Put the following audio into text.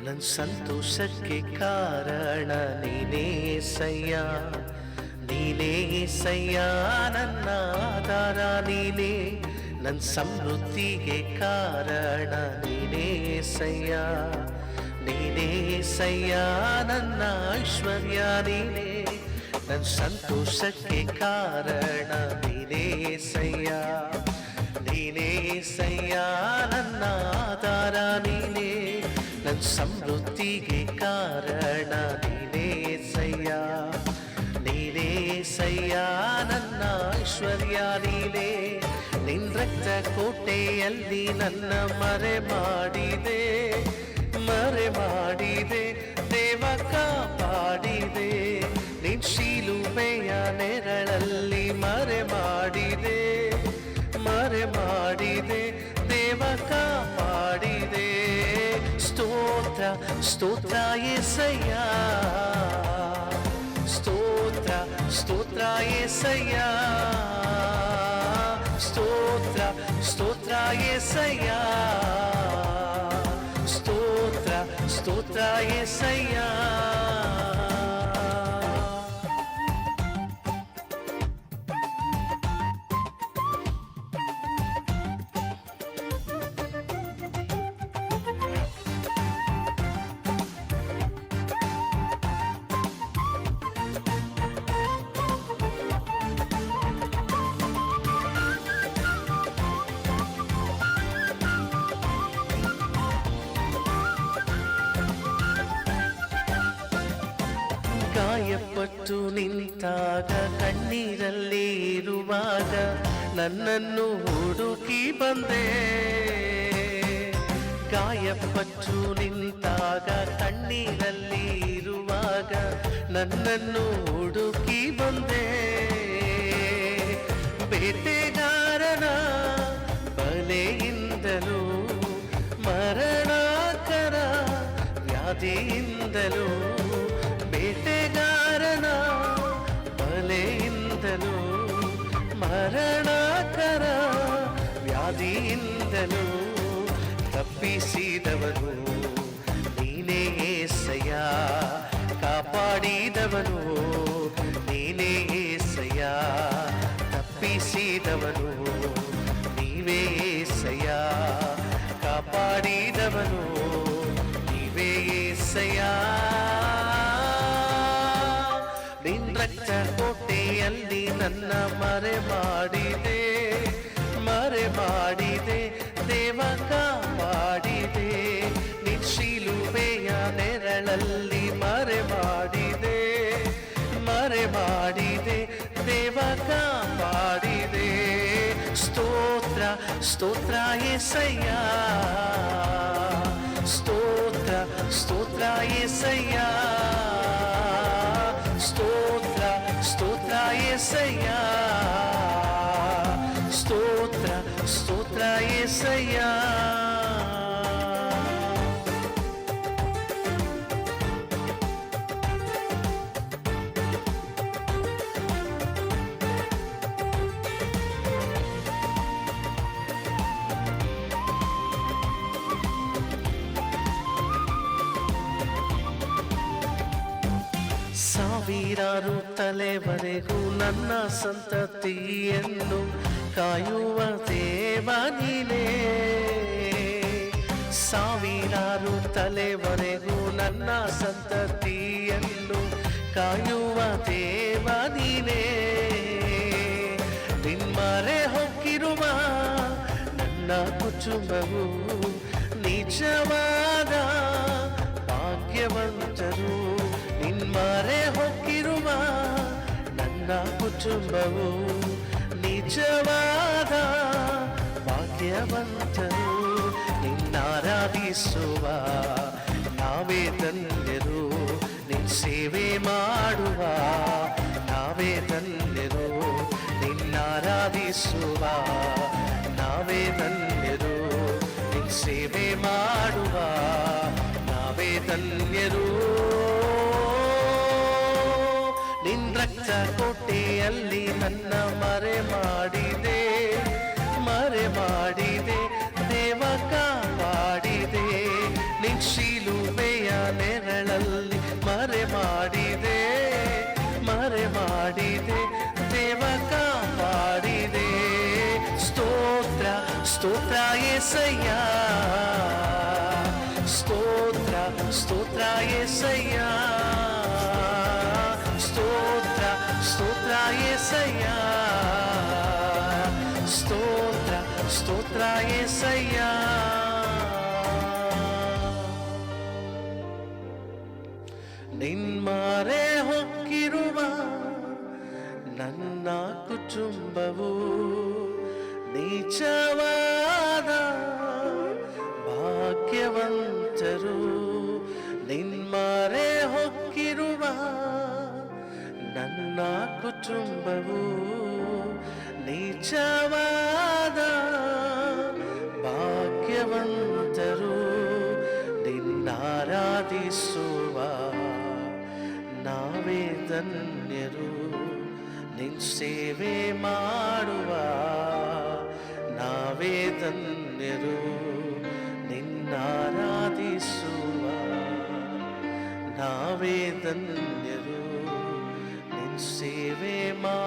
ನನ್ನ ಸಂತೋಷಕ್ಕೆ ಕಾರಣ ನೀನೇಸಯ್ಯ, ನೀನೇಸಯ್ಯ ನನ್ನ ಆಧಾರ ನೀನೇ, ನನ್ನ ಸಮೃದ್ಧಿಗೆ ಕಾರಣ ನೀನೇಸಯ್ಯ, ನೀನೇಸಯ್ಯ ನನ್ನ ಐಶ್ವರ್ಯ ನೀನೇ, ನನ್ನ ಸಂತೋಷಕ್ಕೆ ಕಾರಣ ನೀನೇಸಯ್ಯ, ನೀನೇಸಯ್ಯ ನನ್ನ ಆಧಾರ ನೀನೇ, ನನ್ನ ಸಮೃದ್ಧಿಗೆ ಕಾರಣ ನೀನೇಸಯ್ಯ, ನೀನೇಸಯ್ಯ ನನ್ನ ಐಶ್ವರ್ಯ ನೀನೇ, ನಿನ್ನ ರಕ್ತ ಕೋಟೆಯಲ್ಲಿ ನನ್ನ ಮರೆ ಮಾಡಿದೆ, ಮರೆ ಮಾಡಿದೆ ದೇವ ಕಾಪಾಡಿದೆ, ನಿನ್ನ ಶಿಲುಬೆಯ ನೆರಳಲ್ಲಿ ಮರೆ ಮಾಡಿದೆ, ಮರೆ ಮಾಡಿದೆ ದೇವ ಕಾಪಾಡಿದೆ, ಸ್ತೋತ್ರ ಸ್ತೋತ್ರ యేసయ్య, ಸ್ತೋತ್ರ ಸ್ತೋತ್ರ యేసయ్య, ಸ್ತೋತ್ರ ಸ್ತೋತ್ರ యేసయ్య, ಸ್ತೋತ್ರ ಸ್ತೋತ್ರ యేసయ్య. ಗಾಯಪಟ್ಟು ನಿಂತಾಗ ಕಣ್ಣೀರಲ್ಲಿ ಇರುವಾಗ ನನ್ನನ್ನು ಹುಡುಕಿ ಬಂದೆ, ಗಾಯಪಟ್ಟು ನಿಂತಾಗ ಕಣ್ಣೀರಲ್ಲಿ ಇರುವಾಗ ನನ್ನನ್ನು ಹುಡುಕಿ ಬಂದೆ, ಬೇಟೆಗಾರನ ಬಲೆಯಿಂದಲೂ ಮರಣಕರ ವ್ಯಾಧಿಯಿಂದಲೂ, ಬೇಟೆಗಾರನ ಬಲೆಯಿಂದಲೂ ಮರಣಕರ ವ್ಯಾಧಿಯಿಂದಲೂ ತಪ್ಪಿಸಿದವನು ನೀನೇ యేసయ్య, ಕಾಪಾಡಿದವನು ನೀನೇ యేసయ్య, ತಪ್ಪಿಸಿದವನು ನೀವೇ యేసయ్య, ಕಾಪಾಡಿದವನು ನೀವೇ యేసయ్య, ನಿನ್ನ ರಕ್ತ ಕೋಟೆಯಲ್ಲಿ ನನ್ನ ಮರೆ ಮಾಡಿದೆ, ಮರೆ ಮಾಡಿದೆ ದೇವ ಕಾಪಾಡಿದೆ, ನಿನ್ನ ಶಿಲುಬೆಯ ನೆರಳಲ್ಲಿ ಮರೆ ಮಾಡಿದೆ, ಮರೆ ಮಾಡಿದೆ ದೇವ ಕಾಪಾಡಿದೆ, ಸ್ತೋತ್ರ ಸ್ತೋತ್ರ యేసయ్య, ಸ್ತೋತ್ರ ಸ್ತೋತ್ರ యేసయ్య, ಸ್ತೋತ್ರ ಸ್ತೋತ್ರ యేసయ్య, ಸ್ತೋತ್ರ ಸ್ತೋತ್ರ యేసయ్య. ಸಾವಿರಾರು ತಲೆವರೆಗೂ ನನ್ನ ಸಂತತಿಯನ್ನು ಕಾಯುವ ದೇವ ನೀನೇ, ಸಾವಿರಾರು ತಲೆವರೆಗೂ ನನ್ನ ಸಂತತಿಯನ್ನು ಕಾಯುವ ದೇವ ನೀನೇ, ನಿನ್ಮರೆ ಹೋಗಿರುವ ನನ್ನ ಕುಟುಂಬವು ನಿಜವಾದ ಭಾಗ್ಯವಂತರು, ನಿನ್ಮರೆ ಹೋಗಿರುವ ನನ್ನ ಕುಟುಂಬವು ನಿಜವಾದ ಭಾಗ್ಯವಂತರು, ನಿನ್ನಾರಾಧಿಸುವ ನಾವೇ ಧನ್ಯರು, ನಿನ್ನ ಸೇವೆ ಮಾಡುವ ನಾವೇ ಧನ್ಯರು, ನಿನ್ನಾರಾಧಿಸುವ ನಾವೇ ಧನ್ಯರು, ನಿನ್ನ ಸೇವೆ ಮಾಡುವ ನಾವೇ ಧನ್ಯರು, ನಿನ್ನ ರಕ್ತ ಕೋಟೆಯಲ್ಲಿ ನನ್ನ ಮರೆ ಮಾಡಿದೆ, ಮರೆ ಮಾಡಿದೆ ದೇವ ಕಾಪಾಡಿದೆ, ನಿನ್ನ ಶಿಲುಬೆಯ ಸ್ತೋತ್ರ యేసయ్య ಸ್ತೋತ್ರ ಸ್ತೋತ್ರ యేసయ్య ಸ್ತೋತ್ರ ಸ್ತೋತ್ರ యేసయ్య ಸ್ತೋತ್ರ ಸ್ತೋತ್ರ యేసయ్య ನಿನ್ಮಾರೆ ಹೊಕ್ಕಿರುವ ನನ್ನ ಕುಟುಂಬವು ನೀಚವಾದ ಭಾಗ್ಯವಂತರು ನಿನ್ಮಾರೆ ಹೊಕ್ಕಿರುವ ನನ್ನ ಕುಟುಂಬವು ನೀಚವಾದ ಭಾಗ್ಯವಂತರು ನಿನ್ನಾರಾಧಿಸುವ ನಾವೇ ಧನ್ಯರು ನಿನ್ ಸೇವೆ ಮಾಡುವ ನಾವೇ ಧನ್ಯರು ನಿನ್ನಾರಾಧಿಸುವ ನಾವೇ ಧನ್ಯರು ನಿನ್ ಸೇವೆ ಮಾಡುವ